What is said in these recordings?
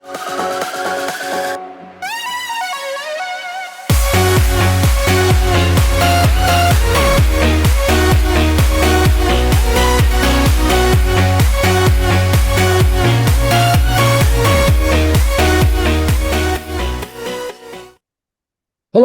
Hello,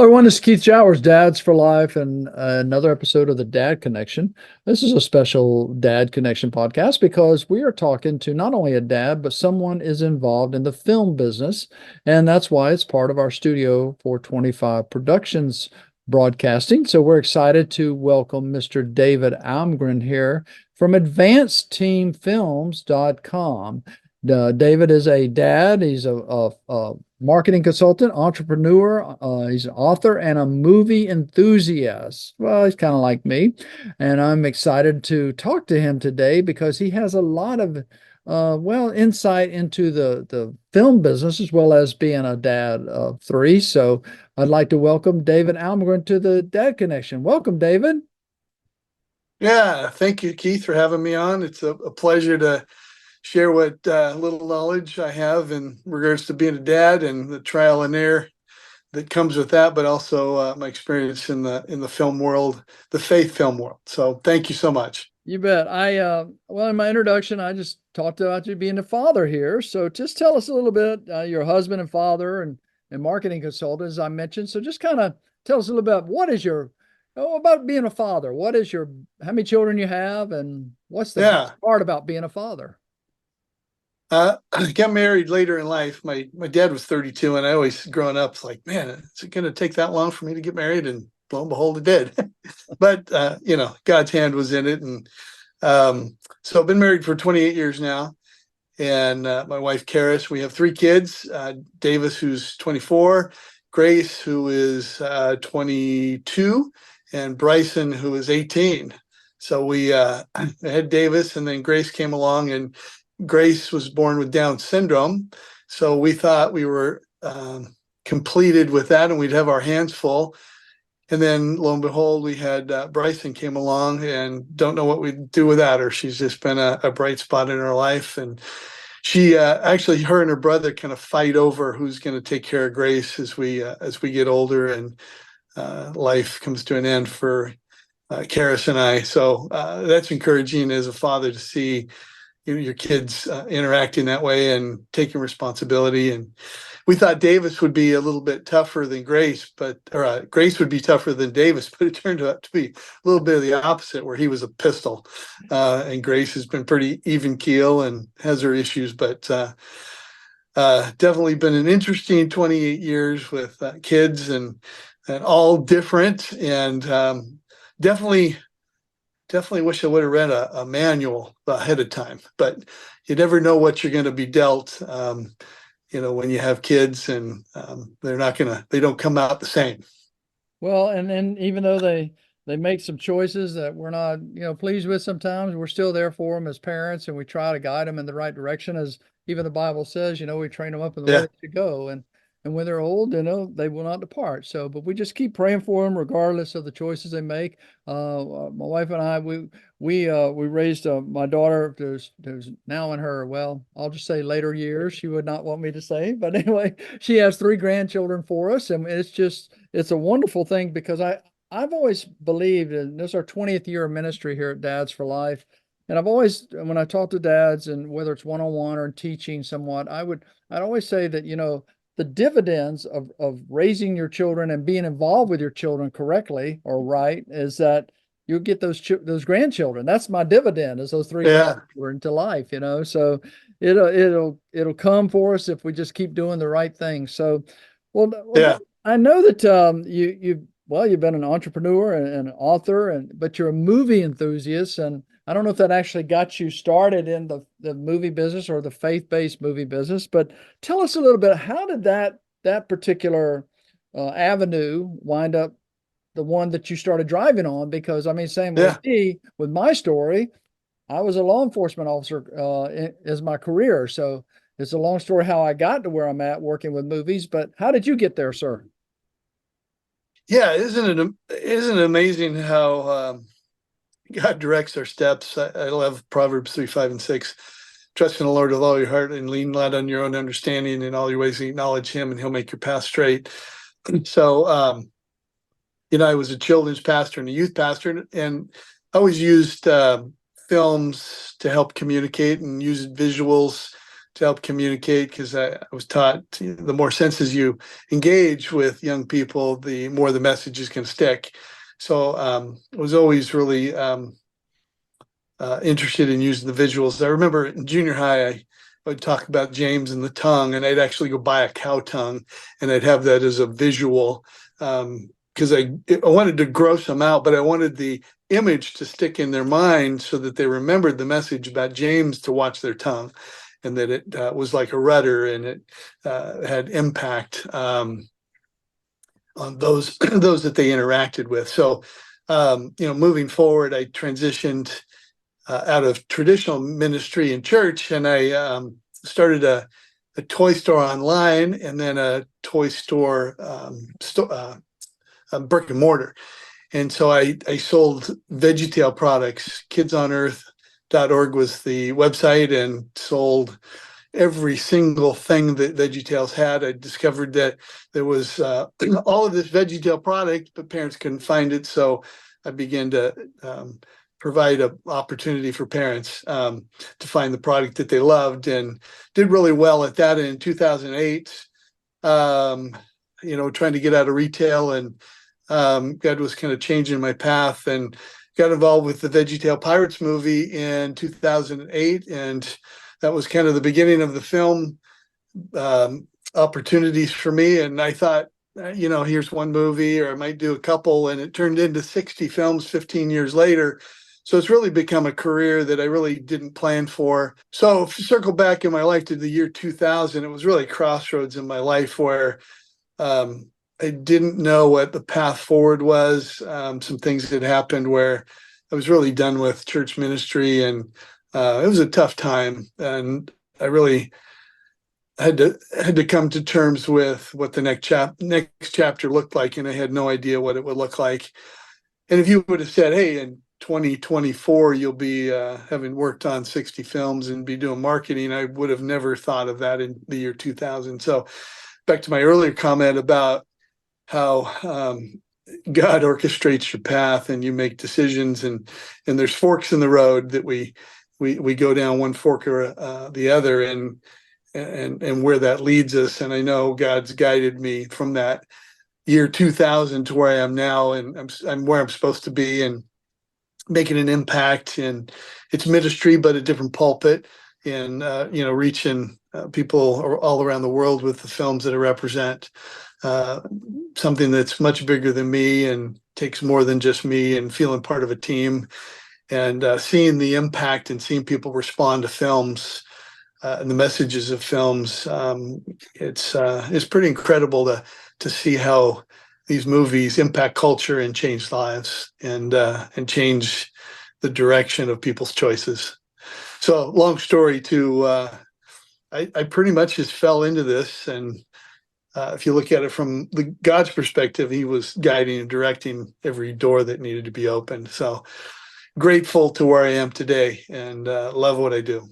everyone. This is Keith Jowers, Dads for Life, and another episode of the Dad Connection. This is a special Dad Connection podcast because we are talking to not only a dad, but someone is involved in the film business. And that's why it's part of our Studio 425 Productions broadcasting. So we're excited to welcome Mr. David Almgren here from AdvancedTeamFilms.com. David is a dad. He's a marketing consultant, entrepreneur. He's an author and a movie enthusiast. Well, he's kind of like me. And I'm excited to talk to him today because he has a lot of, insight into the film business as well as being a dad of three. So I'd like to welcome David Almgren to the Dad Connection. Welcome, David. Yeah, thank you, Keith, for having me on. It's a pleasure to share what little knowledge I have in regards to being a dad and the trial and error that comes with that, but also my experience in the film world, the faith film world. So thank you so much. You bet. In my introduction, I just talked about you being a father here. So just tell us a little bit, your husband and father and marketing consultant, as I mentioned. So just kind of tell us a little bit, about being a father. How many children you have, and what's the best part about being a father? I got married later in life. My dad was 32, and I always growing up was like, man, is it going to take that long for me to get married? And lo and behold, it did. But God's hand was in it, and so I've been married for 28 years now. And my wife Karis, we have three kids: Davis, who's 24, Grace, who is 22, and Bryson, who is 18. So we had Davis, and then Grace came along, and Grace was born with Down syndrome. So we thought we were completed with that and we'd have our hands full. And then lo and behold, we had Bryson came along, and don't know what we'd do without her. She's just been a bright spot in our life. And she actually, her and her brother kind of fight over who's going to take care of Grace as we get older and life comes to an end for Karis and I. So that's encouraging as a father to see your kids interacting that way and taking responsibility. And we thought Davis would be a little bit tougher than Grace, or Grace would be tougher than Davis, but it turned out to be a little bit of the opposite, where he was a pistol. And Grace has been pretty even keel and has her issues, but definitely been an interesting 28 years with kids and all different. And definitely wish I would have read a manual ahead of time, but you never know what you're going to be dealt, when you have kids, and they don't come out the same. Well, and even though they make some choices that we're not, pleased with sometimes, we're still there for them as parents, and we try to guide them in the right direction. As even the Bible says, we train them up in the way to go. And when they're old, they will not depart. So, but we just keep praying for them regardless of the choices they make. My wife and I, we raised my daughter, who's now in her, well, I'll just say later years. She would not want me to say, but anyway, she has three grandchildren for us, and it's a wonderful thing because I've always believed, and this is our 20th year of ministry here at Dads for Life. And I've always, when I talk to dads, and whether it's one-on-one or teaching somewhat, I'd always say that, the dividends of raising your children and being involved with your children correctly or right is that you'll get those grandchildren. That's my dividend, is those three grandchildren to life, so it'll come for us if we just keep doing the right thing. So, I know that you've been an entrepreneur and an author, but you're a movie enthusiast, and I don't know if that actually got you started in the movie business or the faith-based movie business, but tell us a little bit, how did that particular avenue wind up the one that you started driving on? Because same with me, with my story, I was a law enforcement officer as my career. So it's a long story how I got to where I'm at working with movies, but how did you get there, sir? Yeah, isn't it amazing how God directs our steps? I love Proverbs 3, 5, and 6. trust in the Lord with all your heart and lean not on your own understanding. In all your ways acknowledge him and he'll make your path straight. So, I was a children's pastor and a youth pastor, and I always used films to help communicate and used visuals to help communicate, because I was taught the more senses you engage with young people, the more the message is going to stick. So I was always really interested in using the visuals. I remember in junior high, I would talk about James and the tongue, and I'd actually go buy a cow tongue, and I'd have that as a visual, because I wanted to gross them out, but I wanted the image to stick in their mind so that they remembered the message about James to watch their tongue, and that it was like a rudder, and it had impact on those those that they interacted with. So, moving forward, I transitioned out of traditional ministry in church, and I started a toy store online, and then a toy store brick and mortar. And so I sold VeggieTale products. KidsOnEarth.org was the website, and sold every single thing that VeggieTales had. I discovered that there was all of this VeggieTale product, but parents couldn't find it. So I began to provide an opportunity for parents to find the product that they loved, and did really well at that. And in 2008, trying to get out of retail, and God was kind of changing my path, and got involved with the VeggieTale Pirates movie in 2008. And that was kind of the beginning of the film opportunities for me. And I thought, here's one movie, or I might do a couple. And it turned into 60 films 15 years later. So it's really become a career that I really didn't plan for. So circle back in my life to the year 2000, it was really crossroads in my life where I didn't know what the path forward was. Some things had happened where I was really done with church ministry, and it was a tough time. And I really had to come to terms with what the next chapter looked like, and I had no idea what it would look like. And if you would have said, "Hey, in 2024 you'll be having worked on 60 films and be doing marketing," I would have never thought of that in the year 2000. So back to my earlier comment about how God orchestrates your path, and you make decisions, and there's forks in the road that we go down one fork or the other, and where that leads us. And I know God's guided me from that year 2000 to where I am now, and I'm where I'm supposed to be, and making an impact in its ministry, but a different pulpit, and reaching people all around the world with the films that I represent. Something that's much bigger than me, and takes more than just me, and feeling part of a team, and seeing the impact, and seeing people respond to films and the messages of films. It's pretty incredible to see how these movies impact culture and change lives, and change the direction of people's choices. So, long story I pretty much just fell into this, and if you look at it from God's perspective, he was guiding and directing every door that needed to be opened. So grateful to where I am today, and love what I do.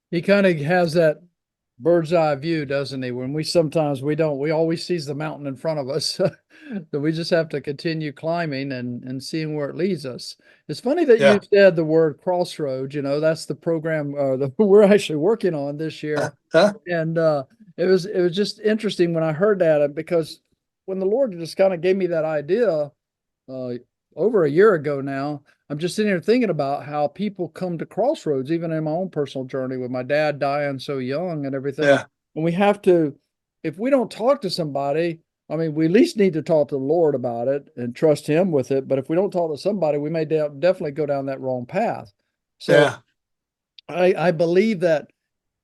He kind of has that bird's eye view, doesn't he? When we always sees the mountain in front of us. So we just have to continue climbing and seeing where it leads us. It's funny that you said the word crossroads. That's the program that we're actually working on this year. And it was just interesting when I heard that, because when the Lord just kind of gave me that idea over a year ago now, I'm just sitting here thinking about how people come to crossroads, even in my own personal journey with my dad dying so young and everything. Yeah. And we have to, if we don't talk to somebody, I mean, we at least need to talk to the Lord about it and trust him with it. But if we don't talk to somebody, we may definitely go down that wrong path. So I believe that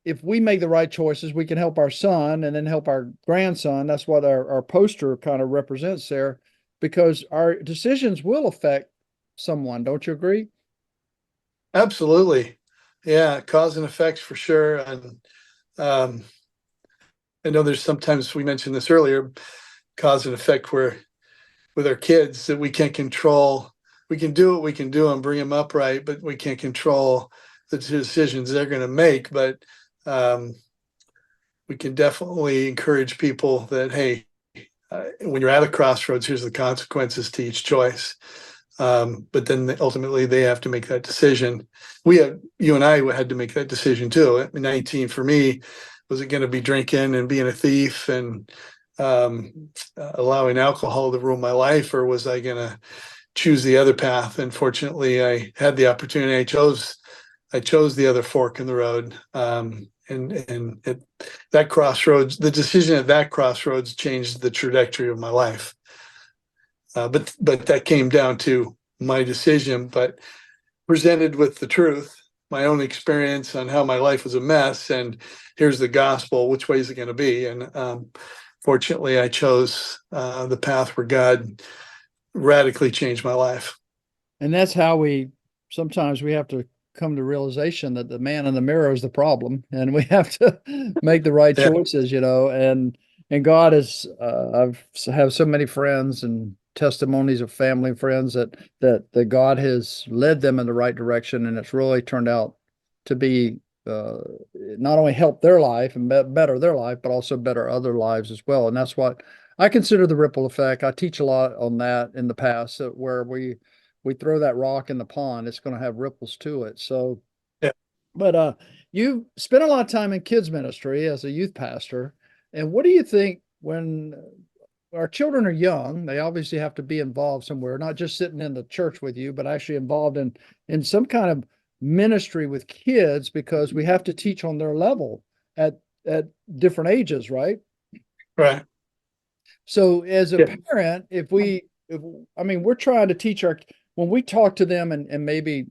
if we make the right choices, we can help our son and then help our grandson. That's what our poster kind of represents there, because our decisions will affect someone. Don't you agree? Absolutely. Yeah. Cause and effects for sure. And I know there's sometimes, we mentioned this earlier, cause and effect where with our kids that we can't control. We can do what we can do and bring them up right, but we can't control the decisions they're going to make, but we can definitely encourage people that, hey, when you're at a crossroads, here's the consequences to each choice. But then ultimately they have to make that decision. You and I had to make that decision too. At 19 for me, was it going to be drinking and being a thief and allowing alcohol to rule my life, or was I going to choose the other path? And fortunately, I had the opportunity. I chose the other fork in the road. And at that crossroads, the decision at that crossroads changed the trajectory of my life. But that came down to my decision, but presented with the truth, my own experience on how my life was a mess, and here's the gospel. Which way is it going to be? And fortunately, I chose the path where God radically changed my life. And that's how sometimes we have to come to realization that the man in the mirror is the problem, and we have to make the right choices, and God is, have so many friends and testimonies of family and friends that God has led them in the right direction, and it's really turned out to be not only help their life and better their life, but also better other lives as well. And that's what I consider the ripple effect. I teach a lot on that in the past, where we throw that rock in the pond, it's going to have ripples to it. So, yeah. But you spent a lot of time in kids ministry as a youth pastor. And what do you think when our children are young? They obviously have to be involved somewhere, not just sitting in the church with you, but actually involved in some kind of ministry with kids, because we have to teach on their level at different ages, right? Right. So as a parent, we're trying to teach when we talk to them, and maybe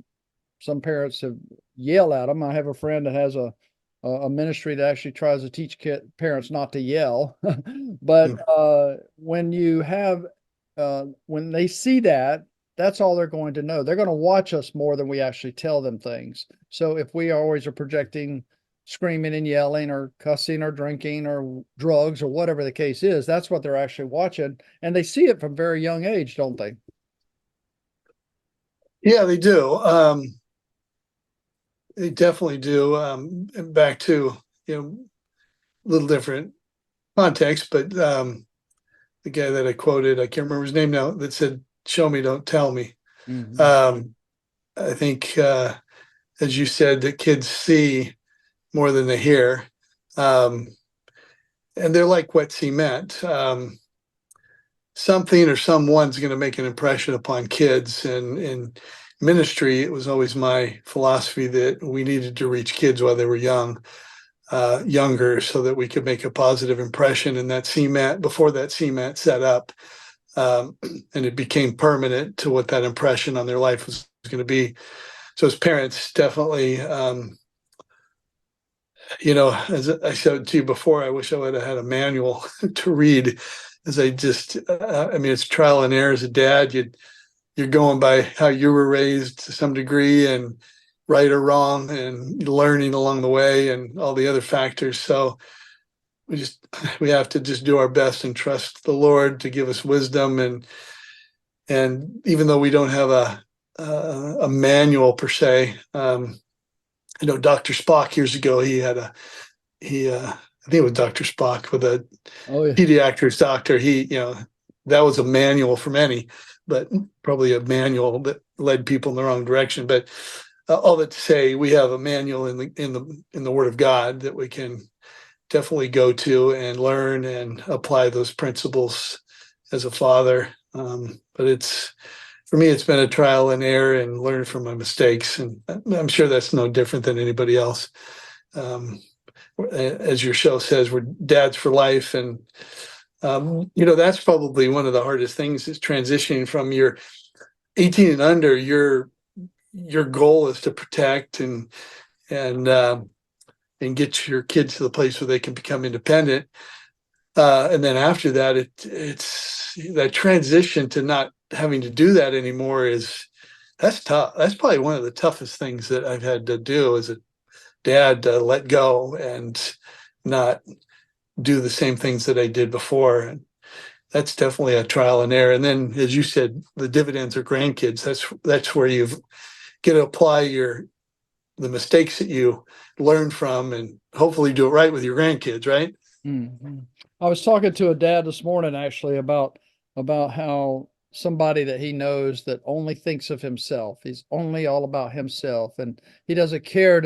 some parents have yelled at them. I have a friend that has a ministry that actually tries to teach parents not to yell. But when they see that, that's all they're going to know. They're going to watch us more than we actually tell them things. So if we always are projecting screaming and yelling or cussing or drinking or drugs or whatever the case is, that's what they're actually watching. And they see it from very young age, don't they? Yeah, they do. They definitely do. And back to, a little different context, but the guy that I quoted, I can't remember his name now, that said, "Show me, don't tell me." Mm-hmm. I think, as you said, that kids see more than they hear. And they're like wet cement. Something or someone's going to make an impression upon kids. And in ministry, it was always my philosophy that we needed to reach kids while they were younger, so that we could make a positive impression. And that cement, before that cement set up, and it became permanent to what that impression on their life was going to be. So as parents, definitely, as I said to you before, I wish I would have had a manual to read, as it's trial and error. As a dad, you're going by how you were raised to some degree, and right or wrong, and learning along the way, and all the other factors. So we have to just do our best and trust the Lord to give us wisdom. And even though we don't have a manual per se, Dr. Spock years ago, I think it was Dr. Spock with a pediatrics doctor. That was a manual for many, but probably a manual that led people in the wrong direction. But all that to say, we have a manual in the Word of God that we can definitely go to and learn and apply those principles as a father. But for me, it's been a trial and error and learn from my mistakes. And I'm sure that's no different than anybody else. As your show says, we're dads for life. And, that's probably one of the hardest things, is transitioning from your 18 and under. Your goal is to protect and get your kids to the place where they can become independent. And then after that, it's that transition to not having to do that anymore. That's tough. That's probably one of the toughest things that I've had to do as a dad, to let go and not do the same things that I did before. And that's definitely a trial and error. And then, as you said, the dividends are grandkids. That's where you get to apply your the mistakes that you learn from, and hopefully do it right with your grandkids, right? Mm-hmm. I was talking to a dad this morning actually about how somebody that he knows that only thinks of himself. He's only all about himself, and he doesn't care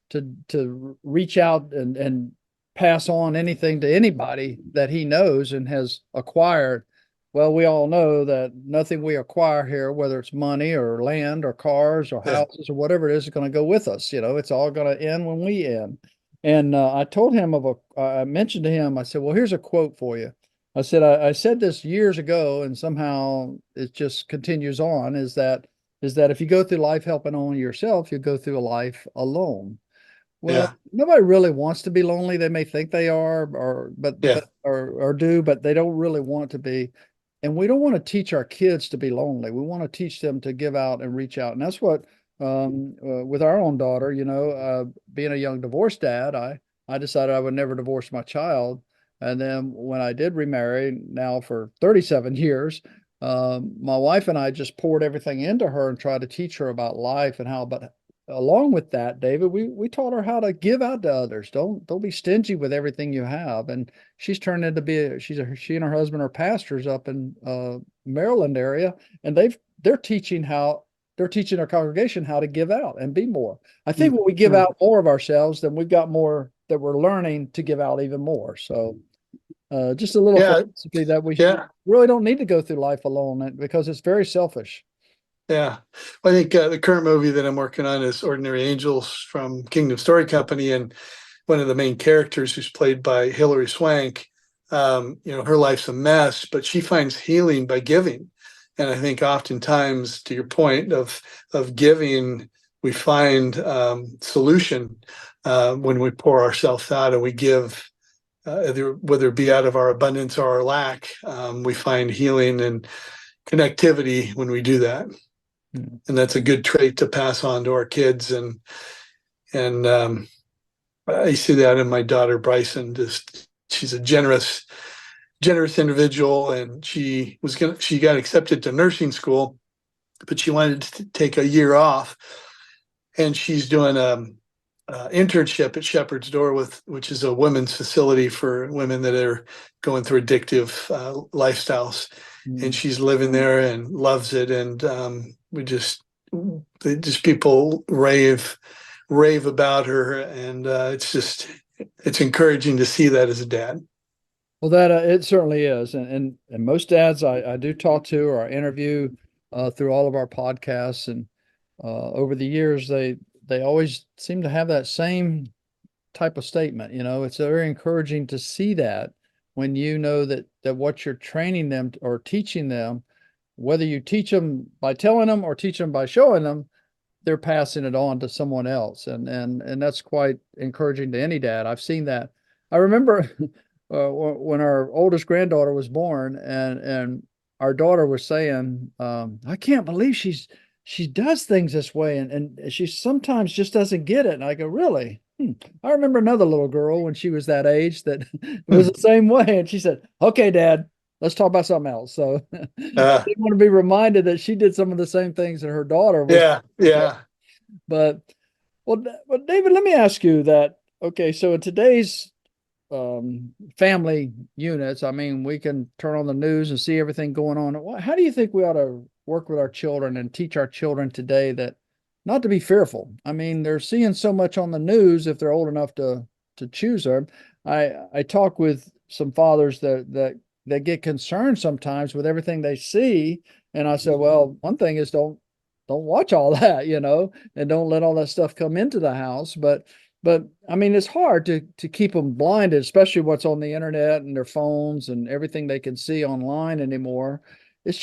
to reach out and pass on anything to anybody that he knows and has acquired. Well, we all know that nothing we acquire here, whether it's money or land or cars or Yeah. houses or whatever it is going to go with us. It's all going to end when we end. And I told him I mentioned to him, I said, well, here's a quote for you. I said, I said this years ago, and somehow it just continues on, is that if you go through life helping only yourself, you go through a life alone. Well, Yeah. nobody really wants to be lonely. They may think they are, Yeah. or do, but they don't really want to be. And we don't want to teach our kids to be lonely. We want to teach them to give out and reach out. And that's what, with our own daughter, being a young divorced dad, I decided I would never divorce my child. And then when I did remarry, now for 37 years, my wife and I just poured everything into her and tried to teach her about life and how, but along with that, David, we taught her how to give out to others. Don't be stingy with everything you have. And she's turned into she and her husband are pastors up in Maryland area, and they're teaching our congregation how to give out and be more. I think when we give Mhm. out more of ourselves, then we've got more that we're learning to give out even more. So just a little Yeah. philosophy that we Yeah. really don't need to go through life alone because it's very selfish. Yeah. Well, I think the current movie that I'm working on is Ordinary Angels from Kingdom Story Company. And one of the main characters, who's played by Hilary Swank, her life's a mess, but she finds healing by giving. And I think oftentimes, to your point of giving, we find solution when we pour ourselves out and we give, whether it be out of our abundance or our lack. We find healing and connectivity when we do that, Mm. and that's a good trait to pass on to our kids. And I see that in my daughter Bryson. Just she's a generous individual, and she got accepted to nursing school, but she wanted to take a year off, and she's doing a internship at Shepherd's Door, which is a women's facility for women that are going through addictive lifestyles. And Mm. she's living there and loves it. And people rave about her, and it's encouraging to see that as a dad. Well, that it certainly is, and most dads I do talk to or I interview through all of our podcasts, and over the years they always seem to have that same type of statement. It's very encouraging to see that when you know that what you're training them or teaching them, whether you teach them by telling them or teach them by showing them, they're passing it on to someone else, and that's quite encouraging to any dad. I've seen that. I remember when our oldest granddaughter was born, and our daughter was saying, "I can't believe she does things this way, and she sometimes just doesn't get it." And I go, "Really?" I remember another little girl when she was that age that it was the same way, and she said, "Okay, Dad, let's talk about something else." So I Uh, didn't want to be reminded that she did some of the same things that her daughter was. yeah, yeah, But well, David, let me ask you that. Okay, so in today's family units, I mean, we can turn on the news and see everything going on. How do you think we ought to work with our children and teach our children today that not to be fearful? I mean, they're seeing so much on the news if they're old enough to choose them. I talk with some fathers that get concerned sometimes with everything they see, and I said, well, one thing is don't watch all that, and don't let all that stuff come into the house. But I mean, it's hard to keep them blinded, especially what's on the internet and their phones and everything they can see online anymore. It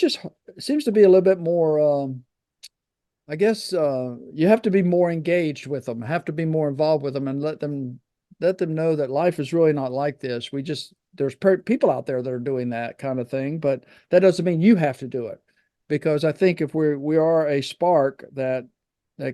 seems to be a little bit more. I guess you have to be more engaged with them, have to be more involved with them, and let them know that life is really not like this. There's people out there that are doing that kind of thing, but that doesn't mean you have to do it. Because I think if we are a spark that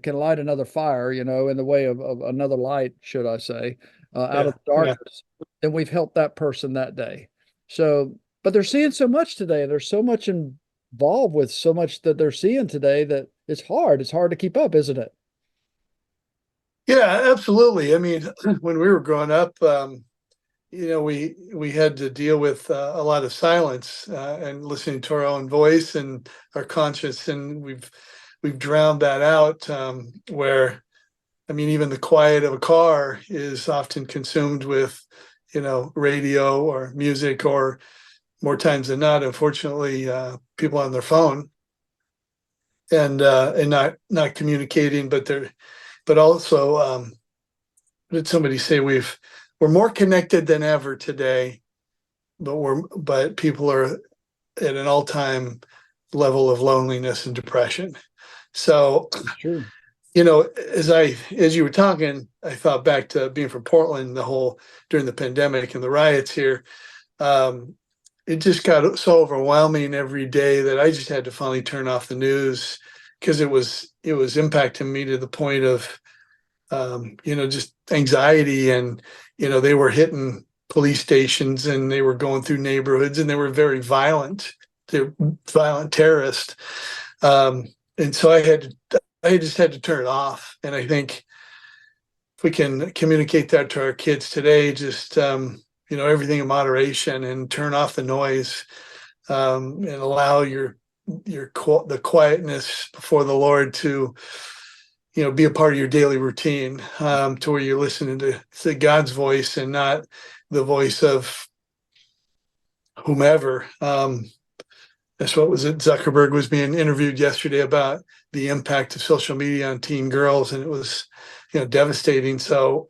can light another fire, in the way of another light, should I say, out yeah, of the yeah, darkness, then we've helped that person that day. So, but they're seeing so much today. There's so much involved with so much that they're seeing today that it's hard. It's hard to keep up, isn't it? Yeah, absolutely. I mean, when we were growing up, we had to deal with a lot of silence and listening to our own voice and our conscience, and we've drowned that out. Where I mean, even the quiet of a car is often consumed with, radio or music, or more times than not, unfortunately, people on their phone and not communicating, but also did somebody say we're more connected than ever today, but people are at an all-time level of loneliness and depression. So, It's true. as you were talking, I thought back to being from Portland, during the pandemic and the riots here. Um, it just got so overwhelming every day that I just had to finally turn off the news because it was impacting me to the point of just anxiety. And, they were hitting police stations and they were going through neighborhoods and they were very violent. They're violent terrorists. And so I just had to turn it off. And I think if we can communicate that to our kids today, just, everything in moderation and turn off the noise, and allow the quietness before the Lord to be a part of your daily routine, to where you're listening to God's voice and not the voice of whomever. That's what was it? Zuckerberg was being interviewed yesterday about the impact of social media on teen girls, and it was, devastating. So,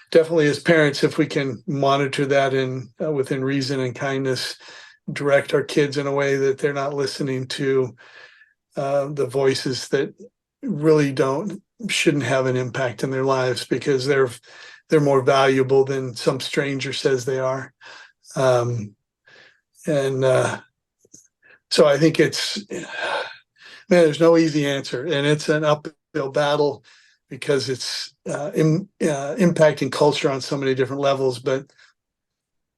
definitely as parents, if we can monitor that and within reason and kindness, direct our kids in a way that they're not listening to the voices that really shouldn't have an impact in their lives, because they're more valuable than some stranger says they are. And so I think there's no easy answer, and it's an uphill battle because it's impacting culture on so many different levels. But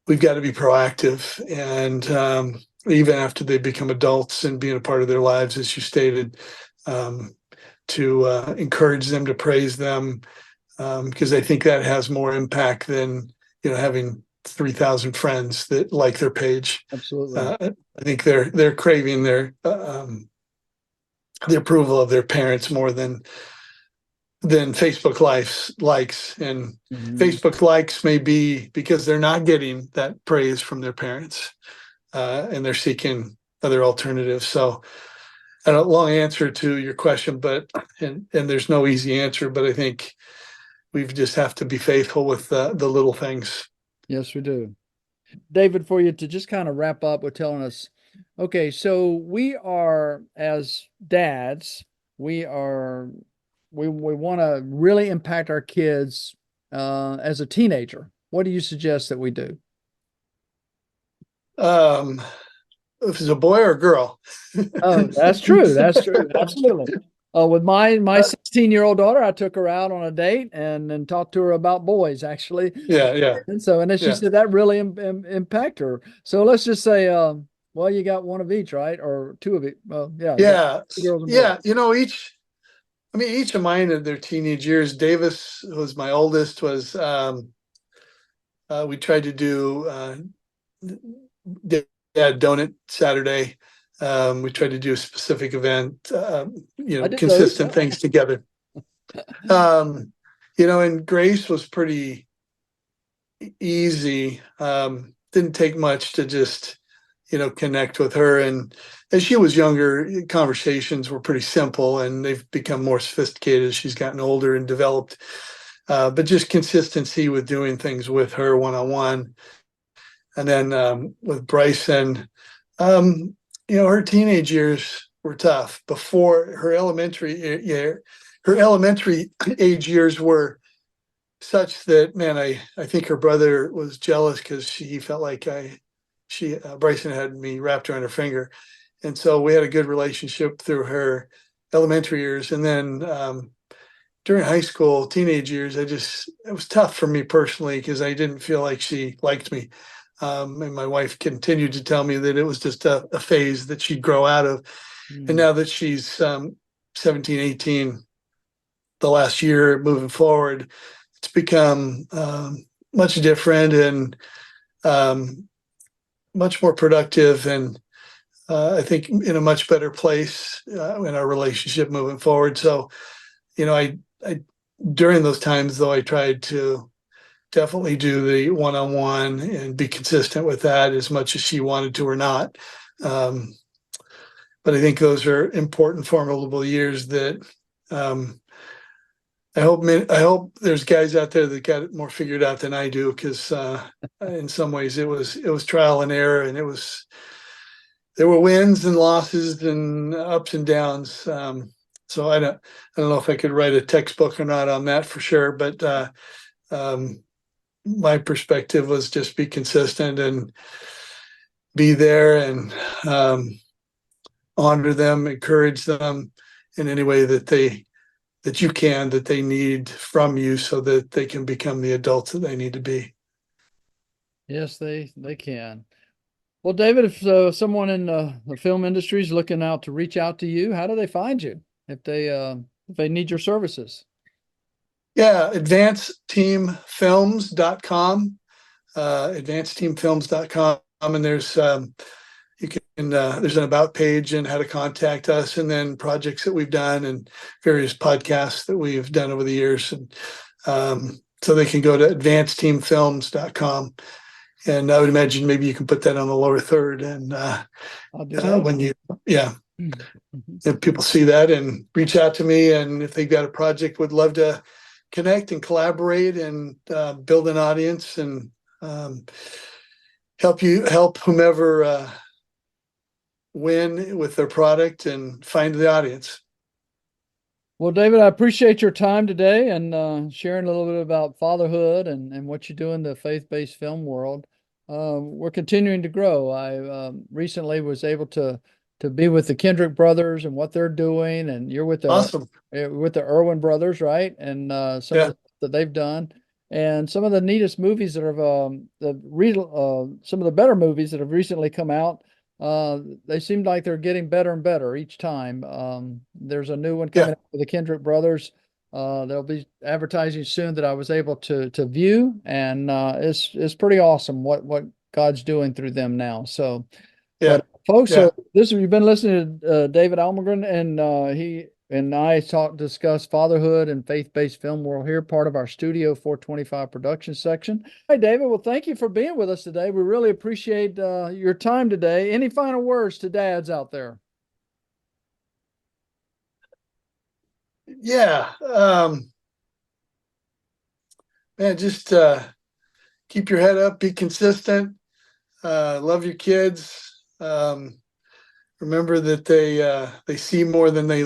we've got to be proactive, and even after they become adults and being a part of their lives, as you stated, to encourage them, to praise them, because I think that has more impact than having 3,000 friends that like their page. Absolutely. I think they're craving the approval of their parents more than Facebook likes, and Mhm. Facebook likes may be because they're not getting that praise from their parents, and they're seeking other alternatives. So, a long answer to your question, but and there's no easy answer, but I think we just have to be faithful with the little things. Yes, we do. David, for you to just kind of wrap up with telling us, okay, so we are as dads, we are we want to really impact our kids as a teenager. What do you suggest that we do? Um, if it's a boy or a girl. Oh, that's true. That's true. Absolutely. With my 16-year-old daughter, I took her out on a date and talked to her about boys actually. Yeah, yeah, And then she yeah, said that really impact her. So let's just say, well, you got one of each, right? Or two of each. Well, yeah, you got yeah, girls and boys. yeah. Each of mine in their teenage years. Davis, who was my oldest, was we tried to do donut Saturday. We tried to do a specific event, I did those. consistent things together. Um, and Grace was pretty easy. Didn't take much to just, connect with her. And as she was younger, conversations were pretty simple, and they've become more sophisticated as she's gotten older and developed. But just consistency with doing things with her one on one. And then with Bryson, her teenage years were tough. Before her elementary age years were such that, man, I think her brother was jealous because he felt like Bryson had me wrapped around her finger, and so we had a good relationship through her elementary years. And then during high school, teenage years, it was tough for me personally because I didn't feel like she liked me. And my wife continued to tell me that it was just a phase that she'd grow out of. And Mm, now that she's 17, 18, the last year moving forward, it's become much different and much more productive, and I think in a much better place in our relationship moving forward. So, I during those times though, I tried to definitely do the one-on-one and be consistent with that as much as she wanted to or not. But I think those are important, formidable years that I hope there's guys out there that got it more figured out than I do, because in some ways it was trial and error, and there were wins and losses and ups and downs. So I don't know if I could write a textbook or not on that for sure, but my perspective was just be consistent and be there and honor them, encourage them in any way that they need from you, so that they can become the adults that they need to be. Yes, they can. Well, David, if someone in the film industry is looking out to reach out to you, how do they find you if they need your services? Yeah, advancedteamfilms.com, advancedteamfilms.com, and there's there's an about page and how to contact us, and then projects that we've done and various podcasts that we've done over the years. And so they can go to advancedteamfilms.com, and I would imagine maybe you can put that on the lower third, and I'll do that. when Mm-hmm. if people see that and reach out to me, and if they've got a project, would love to connect and collaborate and build an audience and help whomever win with their product and find the audience. Well, David, I appreciate your time today and sharing a little bit about fatherhood and what you do in the faith-based film world. We're continuing to grow. I recently was able to be with the Kendrick brothers and what they're doing, and you're with Awesome. with the Irwin brothers, right? And some of the stuff that they've done, and some of the neatest movies that have some of the better movies that have recently come out. They seem like they're getting better and better each time. There's a new one coming up with the Kendrick brothers. They'll be advertising soon that I was able to view, and it's pretty awesome what God's doing through them now. So, but folks, you've been listening to David Almgren, and he and I discuss fatherhood and faith-based film world here, part of our Studio 425 production section. Hey, David, well, thank you for being with us today. We really appreciate your time today. Any final words to dads out there? Yeah. Man, just keep your head up, be consistent, love your kids. Remember that they see more than they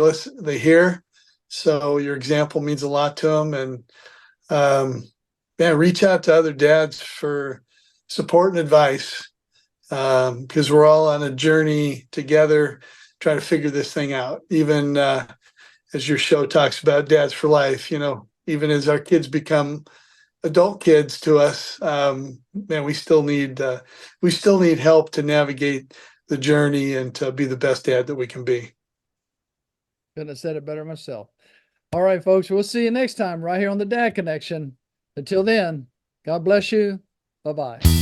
hear. So your example means a lot to them, and reach out to other dads for support and advice, because we're all on a journey together, trying to figure this thing out. Even as your show talks about dads for life, even as our kids become adult kids to us, we still need help to navigate the journey and to be the best dad that we can be. Couldn't have said it better myself. All right, folks, we'll see you next time right here on the Dad Connection. Until then, God bless you. Bye-bye.